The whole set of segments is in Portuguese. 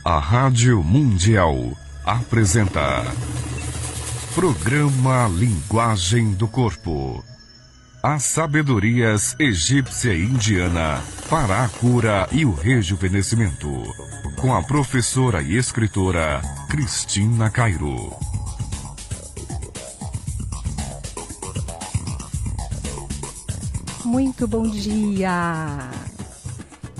A Rádio Mundial apresenta Programa Linguagem do Corpo. As sabedorias egípcia e indiana para a cura e o rejuvenescimento. Com a professora e escritora Cristina Cairo. Muito bom dia!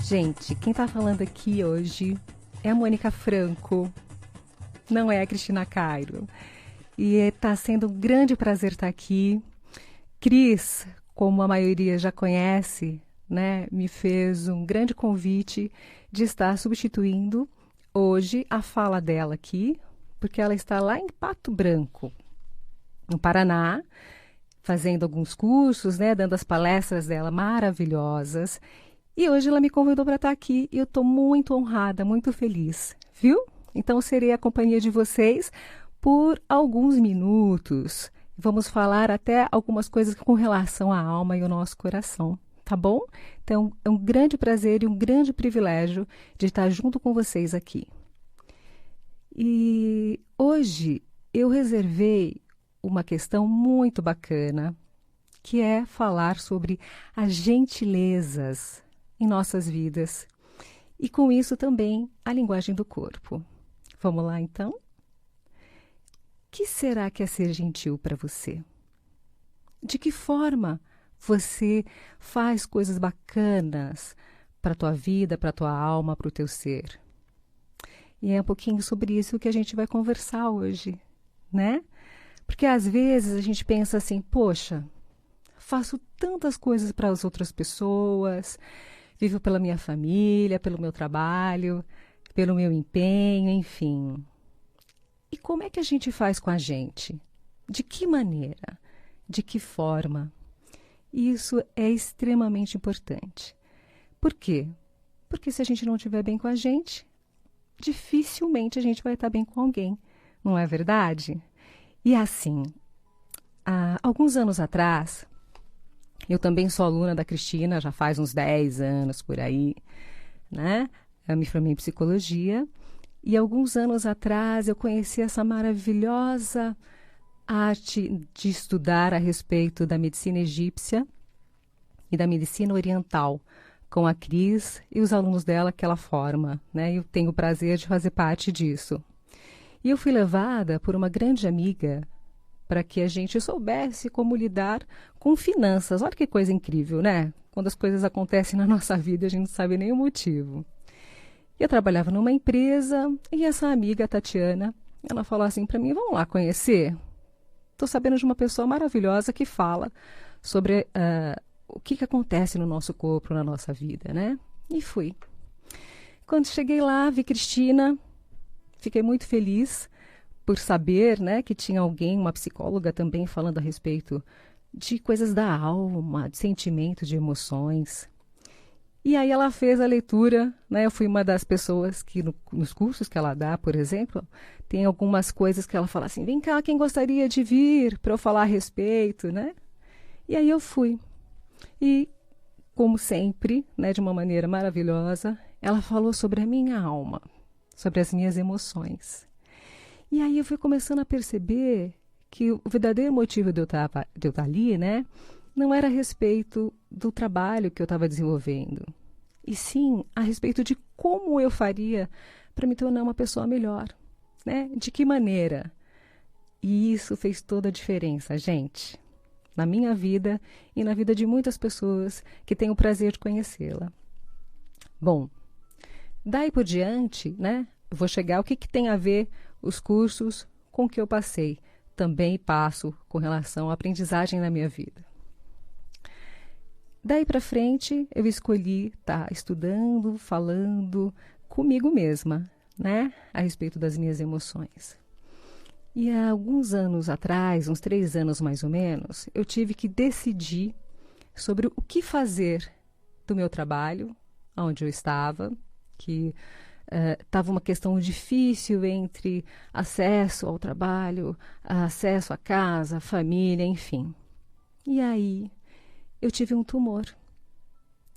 Gente, quem tá falando aqui hoje é a Mônica Franco, não é a Cristina Cairo. E tá sendo um grande prazer estar aqui. Cris, como a maioria já conhece, né, me fez um grande convite de estar substituindo hoje a fala dela aqui, porque ela está lá em Pato Branco, no Paraná, fazendo alguns cursos, né, dando as palestras dela maravilhosas. E hoje ela me convidou para estar aqui e eu estou muito honrada, muito feliz, viu? Então serei a companhia de vocês por alguns minutos. Vamos falar até algumas coisas com relação à alma e ao nosso coração, tá bom? Então é um grande prazer e um grande privilégio de estar junto com vocês aqui. E hoje eu reservei uma questão muito bacana, que é falar sobre as gentilezas em nossas vidas e com isso também a linguagem do corpo. Vamos lá então? O que será que é ser gentil para você? De que forma você faz coisas bacanas para a tua vida, para a tua alma, para o teu ser? E é um pouquinho sobre isso que a gente vai conversar hoje, né? Porque às vezes a gente pensa assim, poxa, faço tantas coisas para as outras pessoas, vivo pela minha família, pelo meu trabalho, pelo meu empenho, enfim. E como é que a gente faz com a gente? De que maneira? De que forma? Isso é extremamente importante. Por quê? Porque se a gente não estiver bem com a gente, dificilmente a gente vai estar bem com alguém, não é verdade? E assim, há alguns anos atrás, eu também sou aluna da Cristina, já faz uns 10 anos por aí, né? Eu me formei em psicologia e alguns anos atrás eu conheci essa maravilhosa arte de estudar a respeito da medicina egípcia e da medicina oriental, com a Cris e os alunos dela que ela forma, né? Eu tenho o prazer de fazer parte disso. E eu fui levada por uma grande amiga para que a gente soubesse como lidar com finanças. Olha que coisa incrível, né? Quando as coisas acontecem na nossa vida, a gente não sabe nem o motivo. Eu trabalhava numa empresa e essa amiga, a Tatiana, ela falou assim para mim, vamos lá conhecer? Estou sabendo de uma pessoa maravilhosa que fala sobre o que acontece no nosso corpo, na nossa vida, né? E fui. Quando cheguei lá, vi Cristina, fiquei muito feliz por saber, né, que tinha alguém, uma psicóloga também, falando a respeito de coisas da alma, de sentimentos, de emoções. E aí ela fez a leitura, né, eu fui uma das pessoas que nos cursos que ela dá, por exemplo, tem algumas coisas que ela fala assim, vem cá, quem gostaria de vir para eu falar a respeito, né? E aí eu fui. E, como sempre, né, de uma maneira maravilhosa, ela falou sobre a minha alma, sobre as minhas emoções. E aí eu fui começando a perceber que o verdadeiro motivo de eu estar ali, né, não era a respeito do trabalho que eu estava desenvolvendo, e sim a respeito de como eu faria para me tornar uma pessoa melhor, né? De que maneira? E isso fez toda a diferença, gente, na minha vida e na vida de muitas pessoas que têm o prazer de conhecê-la. Bom, daí por diante, né, eu vou chegar ao que tem a ver os cursos com que eu passei. Também passo com relação à aprendizagem na minha vida. Daí para frente, eu escolhi estar estudando, falando comigo mesma, né, a respeito das minhas emoções. E há alguns anos atrás, uns 3 anos mais ou menos, eu tive que decidir sobre o que fazer do meu trabalho, onde eu estava, que estava uma questão difícil entre acesso ao trabalho, acesso à casa, à família, enfim. E aí eu tive um tumor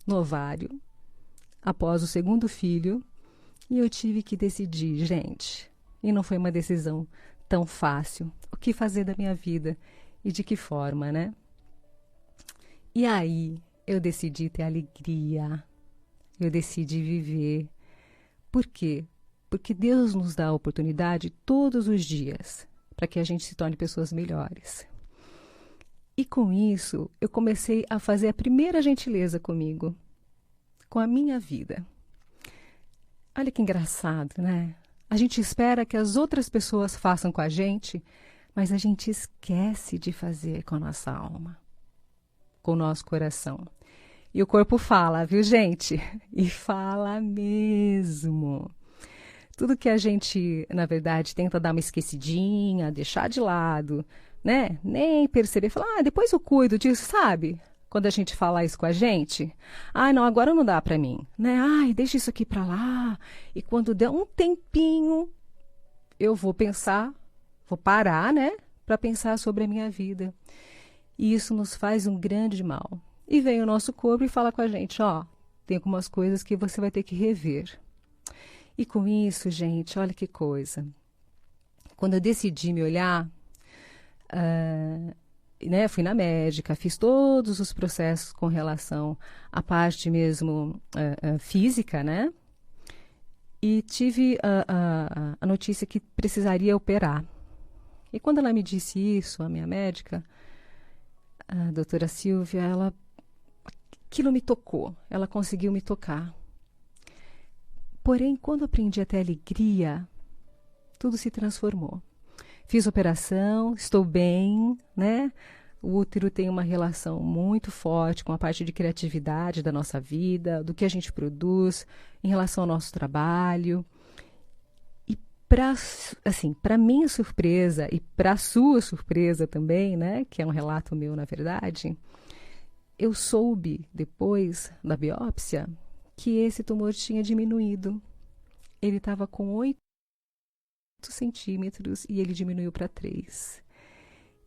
no ovário após o segundo filho E eu tive que decidir, gente. E não foi uma decisão tão fácil. O que fazer da minha vida e de que forma, né? E aí eu decidi ter alegria. Eu decidi viver. Por quê? Porque Deus nos dá a oportunidade todos os dias para que a gente se torne pessoas melhores. E com isso, eu comecei a fazer a primeira gentileza comigo, com a minha vida. Olha que engraçado, né? A gente espera que as outras pessoas façam com a gente, mas a gente esquece de fazer com a nossa alma, com o nosso coração. E o corpo fala, viu, gente? E fala mesmo. Tudo que a gente, na verdade, tenta dar uma esquecidinha, deixar de lado, né? Nem perceber, falar, depois eu cuido disso, sabe? Quando a gente fala isso com a gente, não, agora não dá para mim, né? Deixa isso aqui para lá. E quando der um tempinho, eu vou pensar, vou parar, né? Para pensar sobre a minha vida. E isso nos faz um grande mal. E vem o nosso corpo e fala com a gente, tem algumas coisas que você vai ter que rever. E com isso, gente, olha que coisa. Quando eu decidi me olhar, né, fui na médica, fiz todos os processos com relação à parte mesmo física, né? E tive a notícia que precisaria operar. E quando ela me disse isso, a minha médica, a doutora Silvia, aquilo me tocou, ela conseguiu me tocar. Porém, quando aprendi a ter alegria, tudo se transformou. Fiz operação, estou bem, né? O útero tem uma relação muito forte com a parte de criatividade da nossa vida, do que a gente produz, em relação ao nosso trabalho. E para minha surpresa e para a sua surpresa também, né? Que é um relato meu, na verdade, eu soube depois da biópsia que esse tumor tinha diminuído. Ele estava com 8 centímetros e ele diminuiu para 3.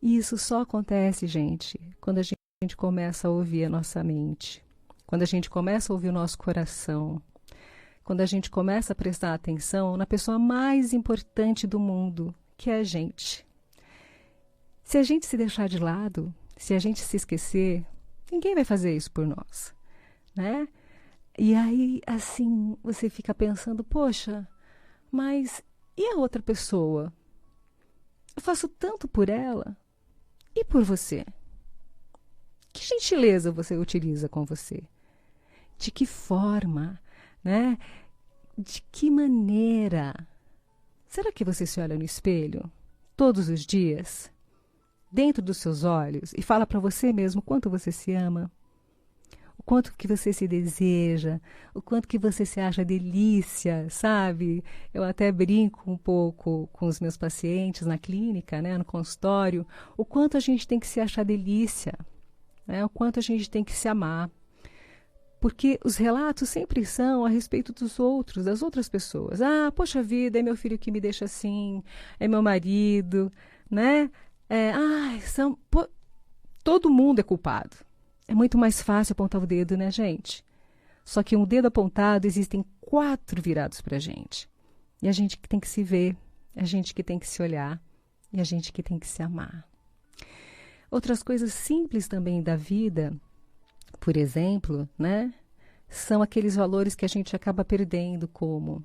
E isso só acontece, gente, quando a gente começa a ouvir a nossa mente, quando a gente começa a ouvir o nosso coração, quando a gente começa a prestar atenção na pessoa mais importante do mundo, que é a gente. Se a gente se deixar de lado, se a gente se esquecer, ninguém vai fazer isso por nós, né? E aí, assim, você fica pensando, poxa, mas e a outra pessoa? Eu faço tanto por ela e por você. Que gentileza você utiliza com você? De que forma, né? De que maneira? Será que você se olha no espelho todos os dias, dentro dos seus olhos, e fala para você mesmo quanto você se ama? O quanto que você se deseja, o quanto que você se acha delícia, sabe? Eu até brinco um pouco com os meus pacientes na clínica, né, no consultório, o quanto a gente tem que se achar delícia, né? O quanto a gente tem que se amar. Porque os relatos sempre são a respeito dos outros, das outras pessoas. Poxa vida, é meu filho que me deixa assim, é meu marido, né? Todo mundo é culpado. É muito mais fácil apontar o dedo, né, gente? Só que um dedo apontado, existem 4 virados para a gente. E a gente que tem que se ver, a gente que tem que se olhar, e a gente que tem que se amar. Outras coisas simples também da vida, por exemplo, né, são aqueles valores que a gente acaba perdendo, como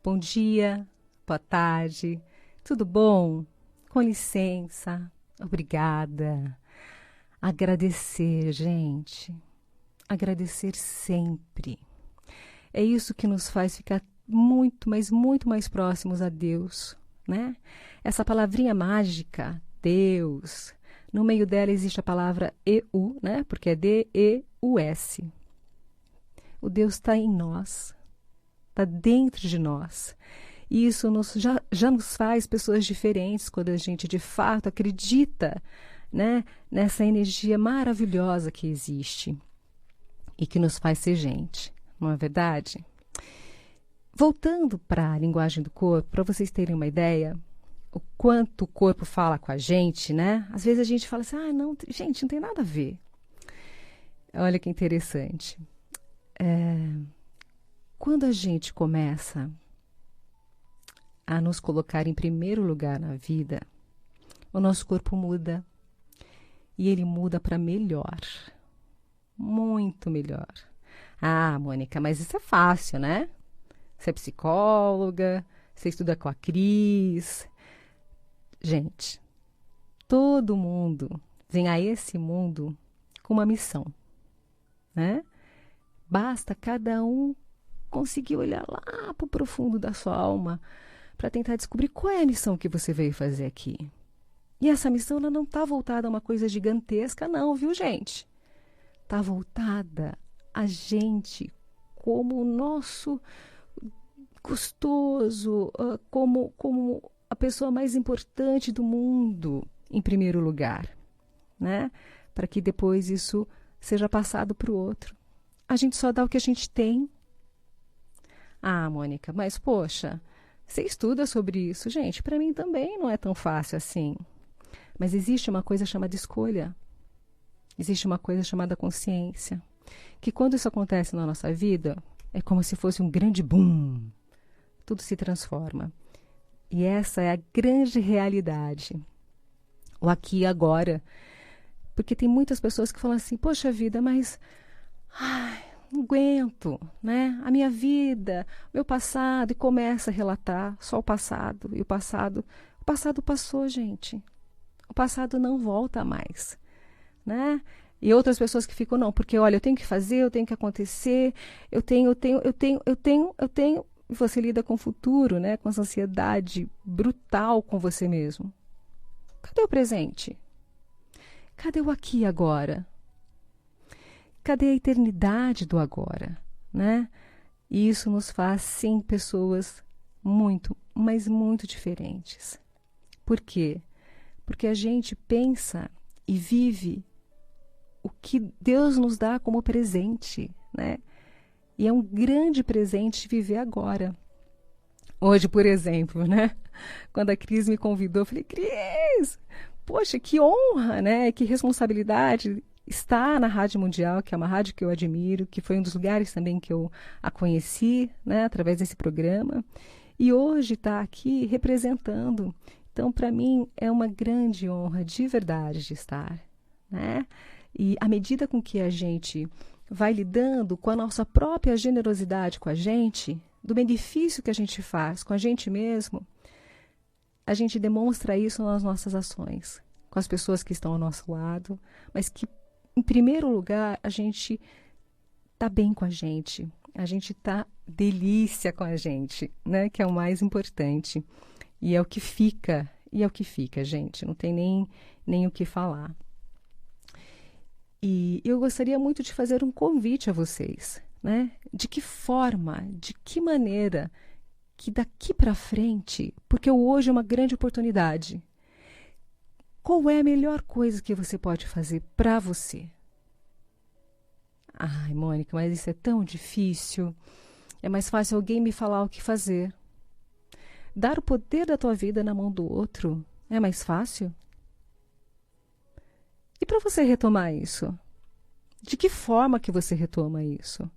bom dia, boa tarde, tudo bom? Com licença, obrigada. Agradecer, gente. Agradecer sempre. É isso que nos faz ficar muito, mas muito mais próximos a Deus, né? Essa palavrinha mágica, Deus, no meio dela existe a palavra EU, né? Porque é D-E-U-S. O Deus está em nós, está dentro de nós. E isso já nos faz pessoas diferentes quando a gente de fato acredita, né, nessa energia maravilhosa que existe e que nos faz ser gente, não é verdade? Voltando para a linguagem do corpo, para vocês terem uma ideia, o quanto o corpo fala com a gente, né? Às vezes a gente fala assim, não, gente, não tem nada a ver. Olha que interessante. Quando a gente começa a nos colocar em primeiro lugar na vida, o nosso corpo muda. E ele muda para melhor. Muito melhor. Ah, Mônica, mas isso é fácil, né? Você é psicóloga, você estuda com a Cris. Gente, todo mundo vem a esse mundo com uma missão, né? Basta cada um conseguir olhar lá para o profundo da sua alma para tentar descobrir qual é a missão que você veio fazer aqui. E essa missão ela não está voltada a uma coisa gigantesca, não, viu, gente? Está voltada a gente como o nosso gostoso, como a pessoa mais importante do mundo, em primeiro lugar, né? Para que depois isso seja passado para o outro. A gente só dá o que a gente tem. Ah, Mônica, mas poxa, você estuda sobre isso. Gente, para mim também não é tão fácil assim. Mas existe uma coisa chamada escolha. Existe uma coisa chamada consciência. Que quando isso acontece na nossa vida, é como se fosse um grande boom. Tudo se transforma. E essa é a grande realidade. O aqui e agora. Porque tem muitas pessoas que falam assim, poxa vida, mas não aguento, né? A minha vida, meu passado, e começa a relatar só o passado. E o passado passou, gente. O passado não volta mais, né? E outras pessoas que ficam, não, porque olha, eu tenho que fazer, eu tenho que acontecer, eu tenho. E você lida com o futuro, né? Com essa ansiedade brutal com você mesmo. Cadê o presente? Cadê o aqui e agora? Cadê a eternidade do agora, né? E isso nos faz, sim, pessoas muito, mas muito diferentes. Por quê? Porque a gente pensa e vive o que Deus nos dá como presente, né? E é um grande presente viver agora. Hoje, por exemplo, né? Quando a Cris me convidou, eu falei, Cris, poxa, que honra, né? Que responsabilidade estar na Rádio Mundial, que é uma rádio que eu admiro, que foi um dos lugares também que eu a conheci, né? Através desse programa. E hoje está aqui representando. Então, para mim, é uma grande honra de verdade de estar, né? E à medida com que a gente vai lidando com a nossa própria generosidade com a gente, do benefício que a gente faz com a gente mesmo, a gente demonstra isso nas nossas ações, com as pessoas que estão ao nosso lado, mas que, em primeiro lugar, a gente está bem com a gente está delícia com a gente, né? Que é o mais importante. E é o que fica, gente, não tem nem o que falar. E eu gostaria muito de fazer um convite a vocês, né? De que forma, de que maneira, que daqui para frente, porque o hoje é uma grande oportunidade, qual é a melhor coisa que você pode fazer para você? Ai, Mônica, mas isso é tão difícil. É mais fácil alguém me falar o que fazer. Dar o poder da tua vida na mão do outro é mais fácil? E para você retomar isso? De que forma que você retoma isso?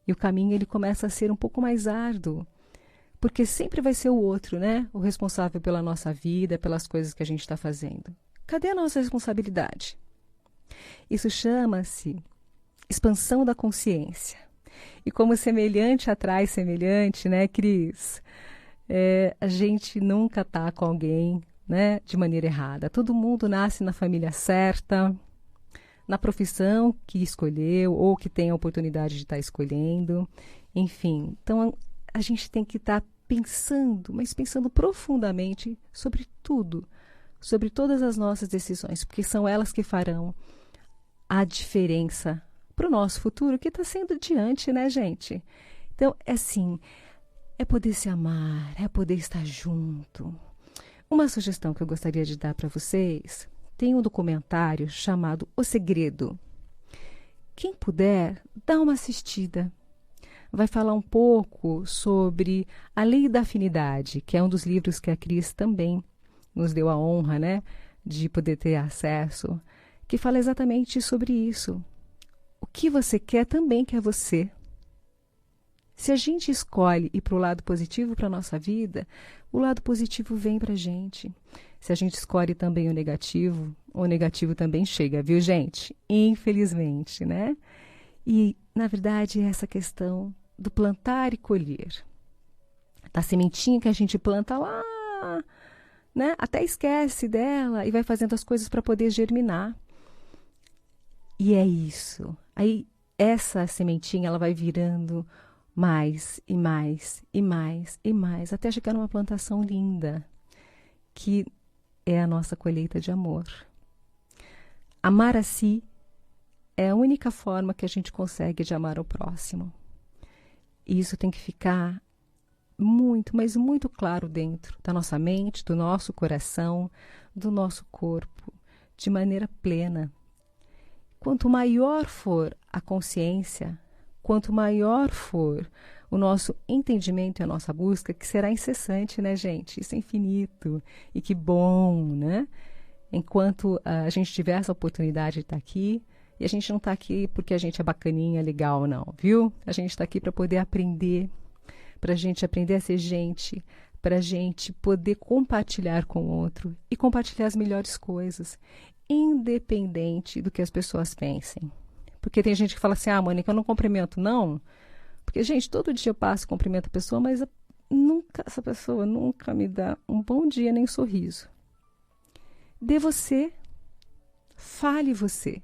E o caminho ele começa a ser um pouco mais árduo, porque sempre vai ser o outro, né? O responsável pela nossa vida, pelas coisas que a gente está fazendo. Cadê a nossa responsabilidade? Isso chama-se expansão da consciência. E como semelhante atrai semelhante, né, Cris? A gente nunca está com alguém, né, de maneira errada. Todo mundo nasce na família certa, na profissão que escolheu ou que tem a oportunidade de estar escolhendo. Enfim, então a gente tem que estar pensando, mas pensando profundamente sobre tudo, sobre todas as nossas decisões, porque são elas que farão a diferença para o nosso futuro, que está sendo diante, né, gente? Então, é assim, é poder se amar, é poder estar junto. Uma sugestão que eu gostaria de dar para vocês, tem um documentário chamado O Segredo. Quem puder, dá uma assistida. Vai falar um pouco sobre a Lei da Afinidade, que é um dos livros que a Cris também nos deu a honra, né, de poder ter acesso, que fala exatamente sobre isso. O que você quer também quer você. Se a gente escolhe ir para o lado positivo para a nossa vida, o lado positivo vem para a gente. Se a gente escolhe também o negativo também chega, viu, gente? Infelizmente, né? E, na verdade, é essa questão do plantar e colher. Da sementinha que a gente planta lá, né? Até esquece dela e vai fazendo as coisas para poder germinar. E é isso. Aí, essa sementinha, ela vai virando mais e mais e mais e mais, até chegar numa plantação linda, que é a nossa colheita de amor. Amar a si é a única forma que a gente consegue de amar o próximo. E isso tem que ficar muito, mas muito claro dentro da nossa mente, do nosso coração, do nosso corpo, de maneira plena. Quanto maior for a consciência, quanto maior for o nosso entendimento e a nossa busca, que será incessante, né, gente? Isso é infinito. E que bom, né? Enquanto a gente tiver essa oportunidade de estar aqui, e a gente não está aqui porque a gente é bacaninha, legal, não, viu? A gente está aqui para poder aprender, para a gente aprender a ser gente, para a gente poder compartilhar com o outro e compartilhar as melhores coisas, independente do que as pessoas pensem. Porque tem gente que fala assim, Mônica, eu não cumprimento, não. Porque, gente, todo dia eu passo e cumprimento a pessoa, mas essa pessoa nunca me dá um bom dia nem um sorriso. Dê você, fale você,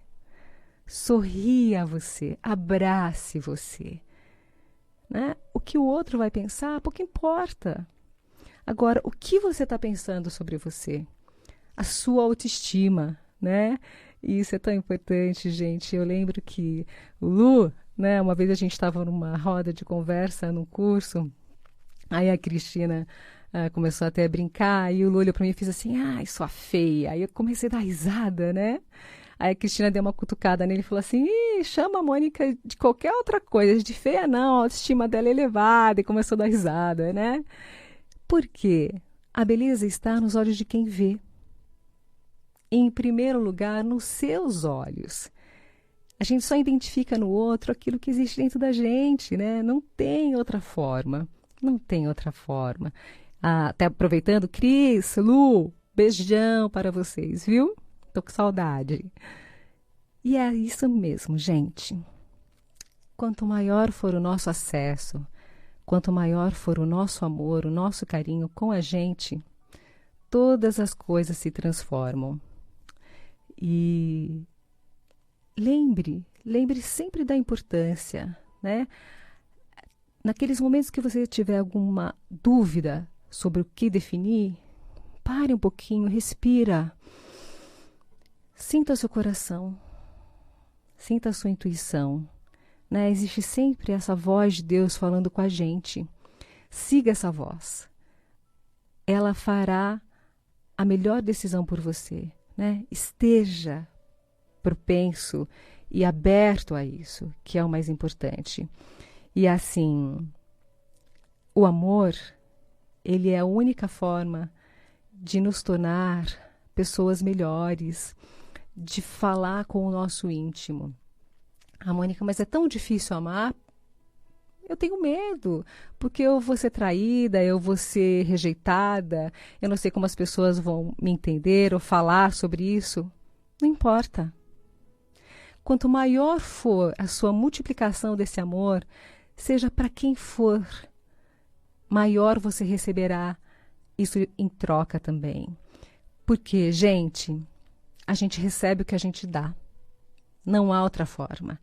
sorria você, abrace você. Né? O que o outro vai pensar, pouco importa. Agora, o que você está pensando sobre você? A sua autoestima, né? E isso é tão importante, gente. Eu lembro que o Lu, né, uma vez a gente estava numa roda de conversa, num curso, aí a Cristina começou até a brincar, e o Lu olhou para mim e fez assim, ai, sua feia. Aí eu comecei a dar risada, né? Aí a Cristina deu uma cutucada nele e falou assim, chama a Mônica de qualquer outra coisa, de feia não, a autoestima dela é elevada, e começou a dar risada, né? Por quê? A beleza está nos olhos de quem vê. Em primeiro lugar, nos seus olhos. A gente só identifica no outro aquilo que existe dentro da gente, né? Não tem outra forma. Não tem outra forma. Até aproveitando, Cris, Lu, beijão para vocês, viu? Tô com saudade. E é isso mesmo, gente. Quanto maior for o nosso acesso, quanto maior for o nosso amor, o nosso carinho com a gente, todas as coisas se transformam. E lembre sempre da importância, né? Naqueles momentos que você tiver alguma dúvida sobre o que definir, pare um pouquinho, respira. Sinta o seu coração, sinta a sua intuição, né? Existe sempre essa voz de Deus falando com a gente. Siga essa voz. Ela fará a melhor decisão por você, né? Esteja propenso e aberto a isso, que é o mais importante. E assim, o amor, ele é a única forma de nos tornar pessoas melhores, de falar com o nosso íntimo. Mônica, mas é tão difícil amar? Eu tenho medo, porque eu vou ser traída, eu vou ser rejeitada, eu não sei como as pessoas vão me entender ou falar sobre isso. Não importa. Quanto maior for a sua multiplicação desse amor, seja para quem for, maior você receberá isso em troca também. Porque, gente, a gente recebe o que a gente dá. Não há outra forma,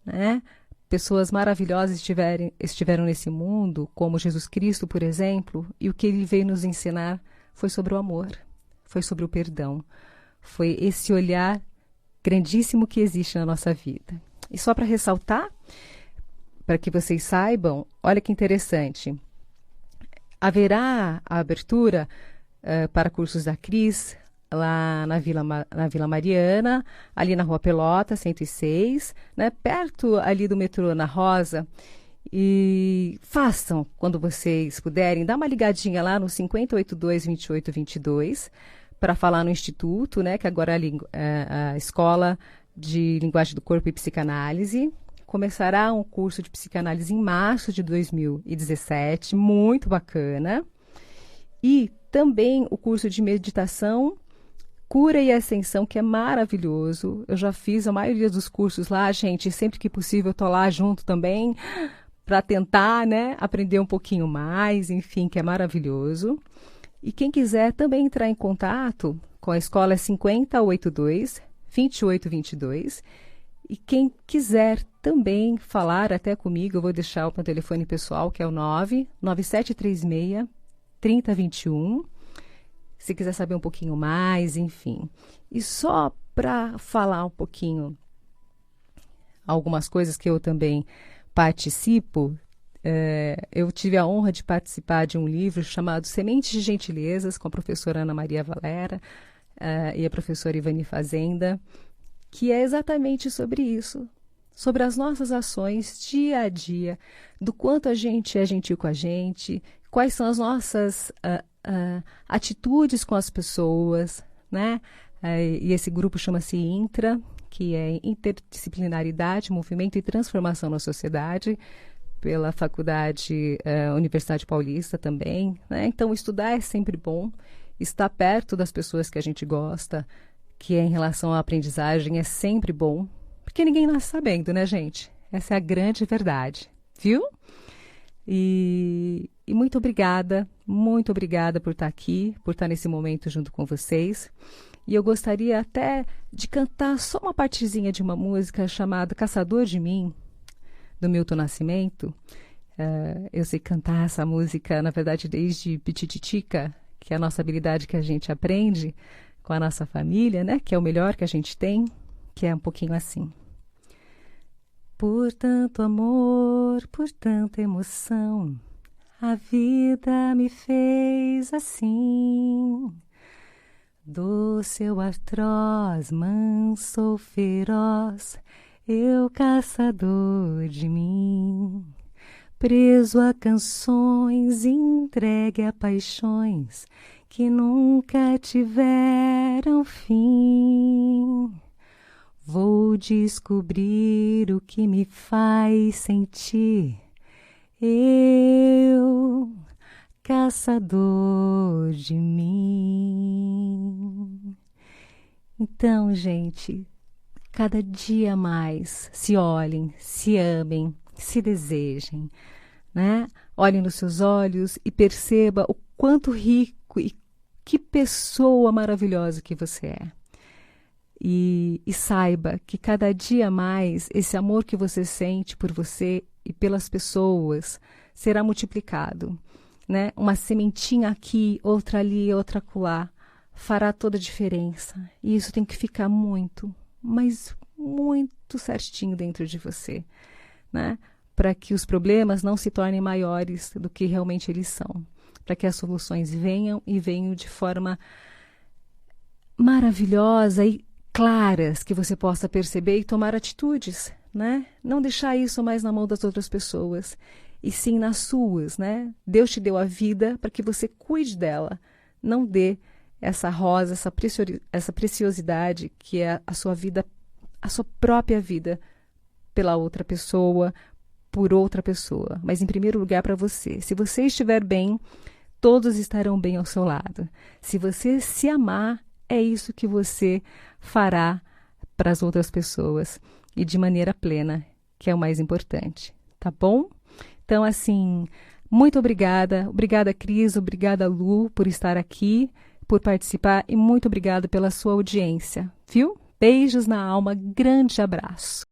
né? Pessoas maravilhosas estiveram nesse mundo, como Jesus Cristo, por exemplo, e o que ele veio nos ensinar foi sobre o amor, foi sobre o perdão, foi esse olhar grandíssimo que existe na nossa vida. E só para ressaltar, para que vocês saibam, olha que interessante, haverá a abertura para cursos da Cris, lá na Vila Mariana, ali na Rua Pelota, 106, né, perto ali do metrô na Rosa. E façam, quando vocês puderem, dá uma ligadinha lá no 5082-2822 para falar no Instituto, né, que agora é a Escola de Linguagem do Corpo e Psicanálise, começará um curso de psicanálise em março de 2017, muito bacana. E também o curso de meditação, cura e ascensão, que é maravilhoso. Eu já fiz a maioria dos cursos lá, gente, sempre que possível eu tô lá junto também, para tentar, né, aprender um pouquinho mais, enfim, que é maravilhoso. E quem quiser também entrar em contato com a escola é 5082-2822. E quem quiser também falar até comigo, eu vou deixar o meu telefone pessoal, que é o 99736-3021. Se quiser saber um pouquinho mais, enfim. E só para falar um pouquinho algumas coisas que eu também participo, eu tive a honra de participar de um livro chamado Sementes de Gentilezas, com a professora Ana Maria Valera e a professora Ivani Fazenda, que é exatamente sobre isso, sobre as nossas ações dia a dia, do quanto a gente é gentil com a gente, quais são as nossas atitudes com as pessoas, né? E esse grupo chama-se INTRA, que é Interdisciplinaridade, Movimento e Transformação na Sociedade, pela Faculdade Universidade Paulista também, né? Então, estudar é sempre bom, estar perto das pessoas que a gente gosta, que é em relação à aprendizagem, é sempre bom, porque ninguém nasce sabendo, né, gente? Essa é a grande verdade, viu? E muito obrigada por estar aqui, por estar nesse momento junto com vocês. E eu gostaria até de cantar só uma partezinha de uma música chamada Caçador de Mim, do Milton Nascimento. Eu sei cantar essa música, na verdade, desde Pitititica, que é a nossa habilidade que a gente aprende com a nossa família, né? Que é o melhor que a gente tem, que é um pouquinho assim. Por tanto amor, por tanta emoção, a vida me fez assim. Doce ou atroz, manso ou feroz, eu caçador de mim. Preso a canções, entregue a paixões que nunca tiveram fim. Vou descobrir o que me faz sentir. Eu, caçador de mim. Então, gente, cada dia mais se olhem, se amem, se desejem, né? Olhem nos seus olhos e perceba o quanto rico e que pessoa maravilhosa que você é. E saiba que cada dia mais esse amor que você sente por você e pelas pessoas será multiplicado, né? Uma sementinha aqui, outra ali, outra acolá, fará toda a diferença. E isso tem que ficar muito, mas muito certinho dentro de você, né? Para que os problemas não se tornem maiores do que realmente eles são. Para que as soluções venham e venham de forma maravilhosa e claras, que você possa perceber e tomar atitudes, né? Não deixar isso mais na mão das outras pessoas, e sim nas suas, né? Deus te deu a vida para que você cuide dela. Não dê essa rosa, essa preciosidade que é a sua vida, a sua própria vida, pela outra pessoa, por outra pessoa. Mas em primeiro lugar para você. Se você estiver bem, todos estarão bem ao seu lado. Se você se amar, é isso que você fará para as outras pessoas e de maneira plena, que é o mais importante, tá bom? Então, assim, muito obrigada. Obrigada, Cris, obrigada, Lu, por estar aqui, por participar e muito obrigada pela sua audiência, viu? Beijos na alma, grande abraço.